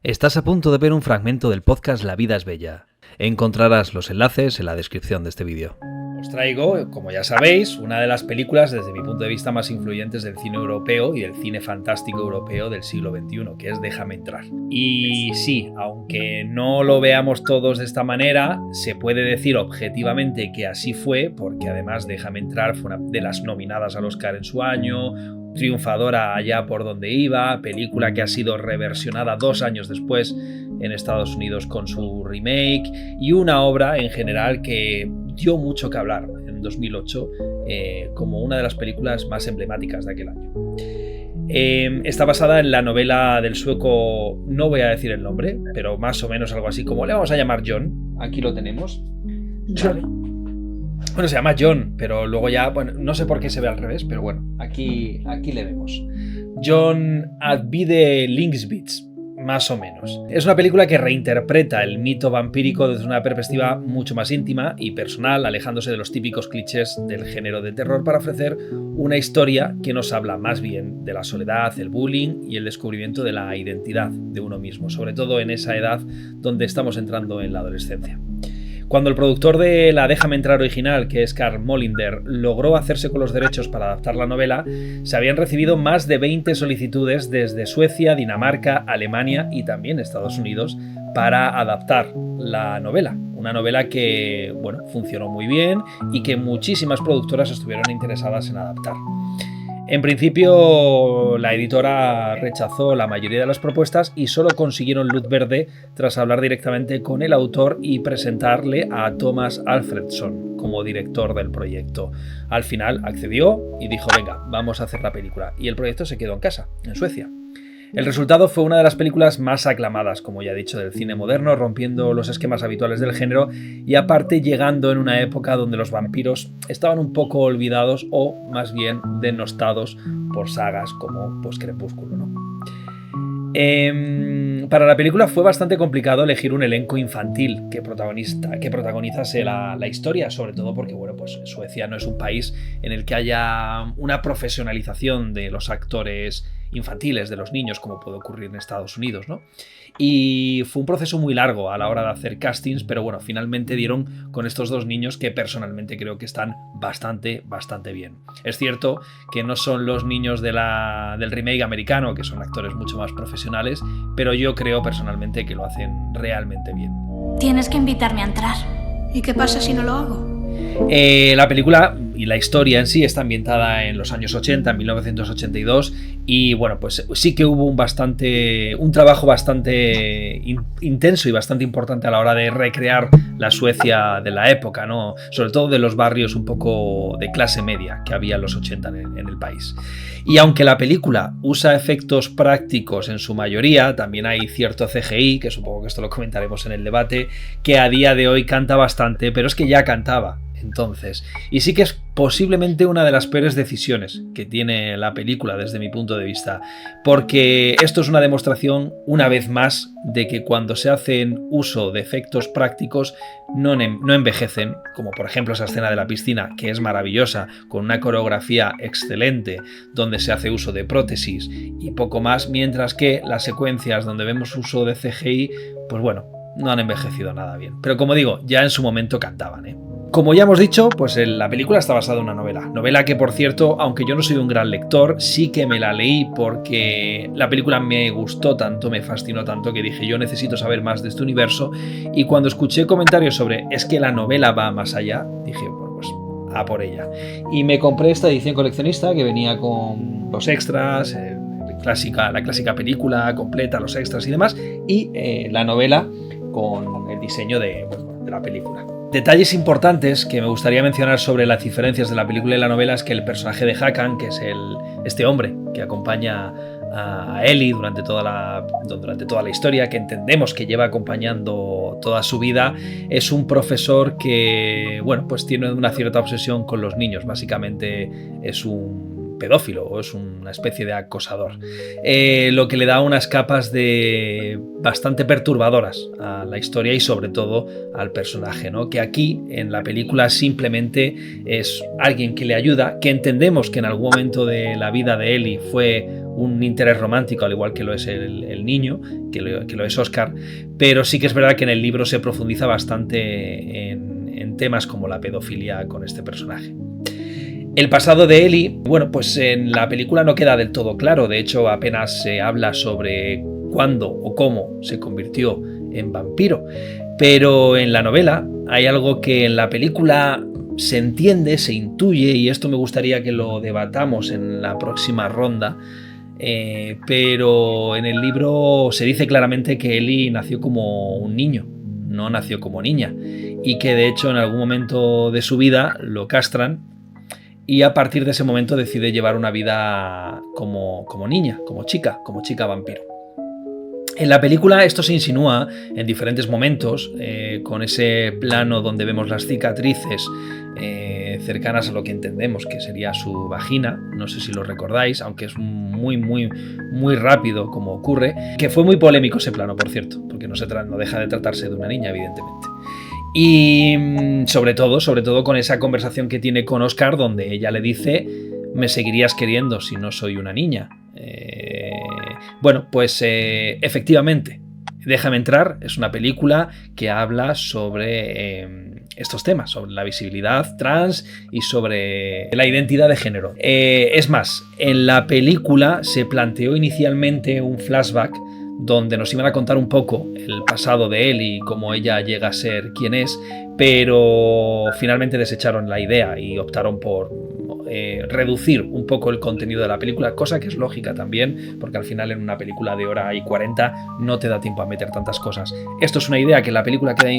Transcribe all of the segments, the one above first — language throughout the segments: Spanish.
Estás a punto de ver un fragmento del podcast La vida es bella. Encontrarás los enlaces en la descripción de este vídeo. Os traigo, como ya sabéis, una de las películas desde mi punto de vista más influyentes del cine europeo y del cine fantástico europeo del siglo XXI, que es Déjame entrar. Y sí, aunque no lo veamos todos de esta manera, se puede decir objetivamente que así fue, porque además Déjame entrar fue una de las nominadas al Oscar en su año, triunfadora allá por donde iba, película que ha sido reversionada 2 años después en Estados Unidos con su remake, y una obra en general que dio mucho que hablar en 2008 como una de las películas más emblemáticas de aquel año. Está basada en la novela del sueco, no voy a decir el nombre, pero más o menos algo así como le vamos a llamar John. Aquí lo tenemos. Vale. Bueno, se llama John, pero luego ya, bueno, no sé por qué se ve al revés, pero bueno, aquí le vemos. John Ajvide Lindqvist, más o menos. Es una película que reinterpreta el mito vampírico desde una perspectiva mucho más íntima y personal, alejándose de los típicos clichés del género de terror para ofrecer una historia que nos habla más bien de la soledad, el bullying y el descubrimiento de la identidad de uno mismo, sobre todo en esa edad donde estamos entrando en la adolescencia. Cuando el productor de la Déjame entrar original, que es Carl Molinder, logró hacerse con los derechos para adaptar la novela, se habían recibido más de 20 solicitudes desde Suecia, Dinamarca, Alemania y también Estados Unidos para adaptar la novela. Una novela que, bueno, funcionó muy bien y que muchísimas productoras estuvieron interesadas en adaptar. En principio, la editora rechazó la mayoría de las propuestas y solo consiguieron luz verde tras hablar directamente con el autor y presentarle a Thomas Alfredson como director del proyecto. Al final accedió y dijo, venga, vamos a hacer la película. Y el proyecto se quedó en casa, en Suecia. El resultado fue una de las películas más aclamadas, como ya he dicho, del cine moderno, rompiendo los esquemas habituales del género y aparte llegando en una época donde los vampiros estaban un poco olvidados o más bien denostados por sagas como pues, Crepúsculo, ¿no? Para la película fue bastante complicado elegir un elenco infantil que protagonizase la historia, sobre todo porque bueno, pues Suecia no es un país en el que haya una profesionalización de los actores infantiles, de los niños, como puede ocurrir en Estados Unidos, ¿no? Y fue un proceso muy largo a la hora de hacer castings, pero bueno, finalmente dieron con estos dos niños que personalmente creo que están bastante bien. Es cierto que no son los niños del remake americano, que son actores mucho más profesionales, pero yo creo personalmente que lo hacen realmente bien. Tienes que invitarme a entrar. ¿Y qué pasa si no lo hago? La película y la historia en sí está ambientada en los años 80, en 1982, y bueno, pues sí que hubo un trabajo bastante intenso y bastante importante a la hora de recrear la Suecia de la época, ¿no? Sobre todo de los barrios un poco de clase media que había en los 80 en el país. Y aunque la película usa efectos prácticos en su mayoría, también hay cierto CGI, que supongo que esto lo comentaremos en el debate, que a día de hoy canta bastante, pero es que ya cantaba entonces. Y sí que es posiblemente una de las peores decisiones que tiene la película desde mi punto de vista, porque esto es una demostración, una vez más, de que cuando se hacen uso de efectos prácticos no envejecen, como por ejemplo esa escena de la piscina, que es maravillosa, con una coreografía excelente, donde se hace uso de prótesis y poco más, mientras que las secuencias donde vemos uso de CGI, pues bueno, no han envejecido nada bien. Pero como digo, ya en su momento cantaban, ¿eh? Como ya hemos dicho, pues la película está basada en una novela que, por cierto, aunque yo no soy un gran lector, sí que me la leí porque la película me gustó tanto, me fascinó tanto, que dije, yo necesito saber más de este universo, y cuando escuché comentarios sobre es que la novela va más allá, dije, bueno, pues a por ella. Y me compré esta edición coleccionista que venía con los extras, la clásica película completa, los extras y demás, y la novela con el diseño de la película. Detalles importantes que me gustaría mencionar sobre las diferencias de la película y la novela es que el personaje de Håkan, que es este hombre que acompaña a Ellie durante toda la historia, que entendemos que lleva acompañando toda su vida, es un profesor que, bueno, pues tiene una cierta obsesión con los niños. Básicamente es un pedófilo o es una especie de acosador, lo que le da unas capas de bastante perturbadoras a la historia y sobre todo al personaje, ¿no? Que aquí en la película simplemente es alguien que le ayuda, que entendemos que en algún momento de la vida de Ellie fue un interés romántico, al igual que lo es el niño, que lo es Oscar, pero sí que es verdad que en el libro se profundiza bastante en temas como la pedofilia con este personaje. El pasado de Ellie, bueno, pues en la película no queda del todo claro, de hecho apenas se habla sobre cuándo o cómo se convirtió en vampiro, pero en la novela hay algo que en la película se entiende, se intuye, y esto me gustaría que lo debatamos en la próxima ronda, pero en el libro se dice claramente que Ellie nació como un niño, no nació como niña, y que de hecho en algún momento de su vida lo castran y a partir de ese momento decide llevar una vida como niña, como chica vampiro. En la película esto se insinúa en diferentes momentos, con ese plano donde vemos las cicatrices cercanas a lo que entendemos que sería su vagina, no sé si lo recordáis, aunque es muy rápido como ocurre, que fue muy polémico ese plano, por cierto, porque no deja de tratarse de una niña, evidentemente. Y sobre todo con esa conversación que tiene con Oscar, donde ella le dice: me seguirías queriendo si no soy una niña. Bueno, pues efectivamente, Déjame entrar es una película que habla sobre estos temas, sobre la visibilidad trans y sobre la identidad de género. Es más, en la película se planteó inicialmente un flashback donde nos iban a contar un poco el pasado de él y cómo ella llega a ser quien es, pero finalmente desecharon la idea y optaron por reducir un poco el contenido de la película, cosa que es lógica también, porque al final en una película de hora y 40 no te da tiempo a meter tantas cosas. Esto es una idea que en la película queda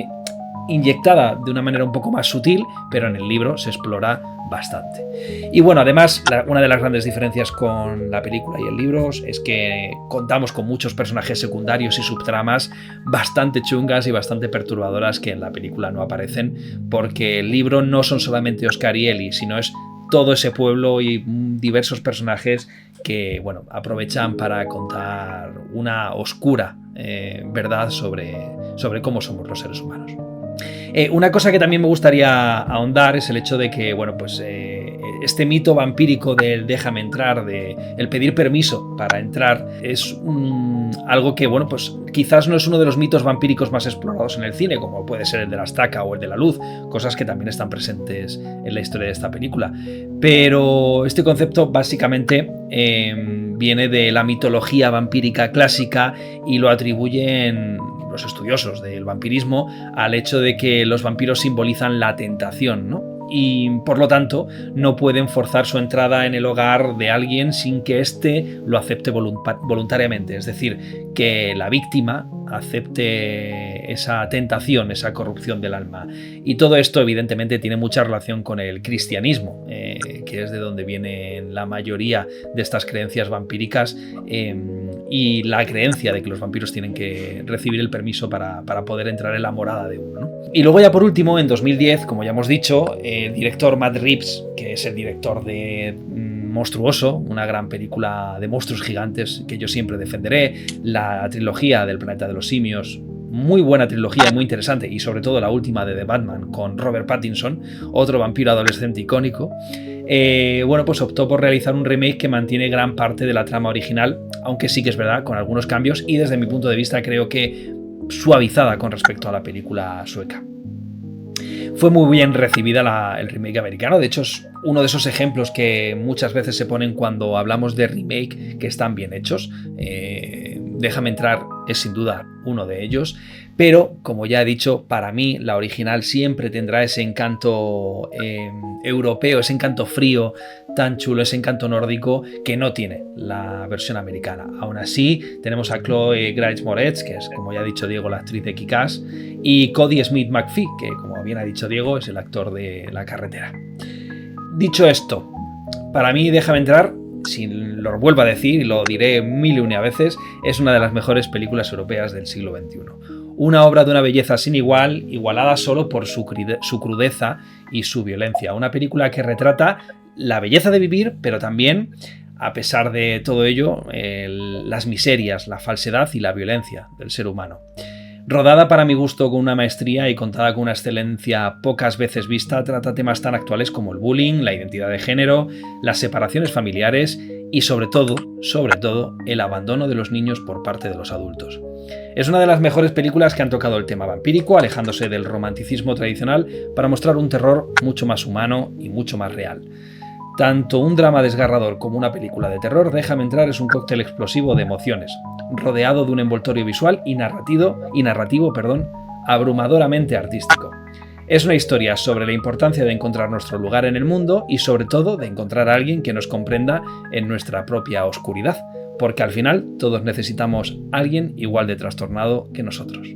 inyectada de una manera un poco más sutil, pero en el libro se explora bastante. Y bueno, además, una de las grandes diferencias con la película y el libro es que contamos con muchos personajes secundarios y subtramas bastante chungas y bastante perturbadoras que en la película no aparecen, porque el libro no son solamente Oscar y Ellie, sino es todo ese pueblo y diversos personajes que, bueno, aprovechan para contar una oscura verdad sobre cómo somos los seres humanos. Una cosa que también me gustaría ahondar es el hecho de que, bueno, pues este mito vampírico del déjame entrar, de el pedir permiso para entrar, es algo que, bueno, pues quizás no es uno de los mitos vampíricos más explorados en el cine, como puede ser el de la estaca o el de la luz, cosas que también están presentes en la historia de esta película. Pero este concepto básicamente viene de la mitología vampírica clásica y lo atribuyen los estudiosos del vampirismo al hecho de que los vampiros simbolizan la tentación, ¿no? Y por lo tanto no pueden forzar su entrada en el hogar de alguien sin que éste lo acepte voluntariamente, es decir, que la víctima acepte esa tentación, esa corrupción del alma. Y todo esto evidentemente tiene mucha relación con el cristianismo, que es de donde vienen la mayoría de estas creencias vampíricas, y la creencia de que los vampiros tienen que recibir el permiso para poder entrar en la morada de uno, ¿no? Y luego ya por último, en 2010, como ya hemos dicho, el director Matt Reeves, que es el director de Monstruoso, una gran película de monstruos gigantes que yo siempre defenderé, la trilogía del Planeta de los Simios, muy buena trilogía y muy interesante, y sobre todo la última de The Batman con Robert Pattinson, otro vampiro adolescente icónico, bueno, pues optó por realizar un remake que mantiene gran parte de la trama original, aunque sí que es verdad, con algunos cambios, y desde mi punto de vista creo que suavizada con respecto a la película sueca. Fue muy bien recibida el remake americano, de hecho es uno de esos ejemplos que muchas veces se ponen cuando hablamos de remake que están bien hechos. Déjame entrar es sin duda uno de ellos, pero como ya he dicho, para mí la original siempre tendrá ese encanto europeo, ese encanto frío tan chulo, ese encanto nórdico que no tiene la versión americana. Aún así tenemos a Chloe Grace Moretz, que es, como ya ha dicho Diego, la actriz de Kick-Ass, y Cody Smith McPhee, que como bien ha dicho Diego es el actor de La Carretera. Dicho esto, para mí Déjame entrar, si lo vuelvo a decir y lo diré mil y una veces, es una de las mejores películas europeas del siglo XXI. Una obra de una belleza sin igual, igualada solo por su crudeza y su violencia. Una película que retrata la belleza de vivir, pero también, a pesar de todo ello, las miserias, la falsedad y la violencia del ser humano. Rodada para mi gusto con una maestría y contada con una excelencia pocas veces vista, trata temas tan actuales como el bullying, la identidad de género, las separaciones familiares y sobre todo, el abandono de los niños por parte de los adultos. Es una de las mejores películas que han tocado el tema vampírico, alejándose del romanticismo tradicional para mostrar un terror mucho más humano y mucho más real. Tanto un drama desgarrador como una película de terror, Déjame entrar es un cóctel explosivo de emociones, rodeado de un envoltorio visual y narrativo, abrumadoramente artístico. Es una historia sobre la importancia de encontrar nuestro lugar en el mundo y sobre todo de encontrar a alguien que nos comprenda en nuestra propia oscuridad, porque al final todos necesitamos a alguien igual de trastornado que nosotros.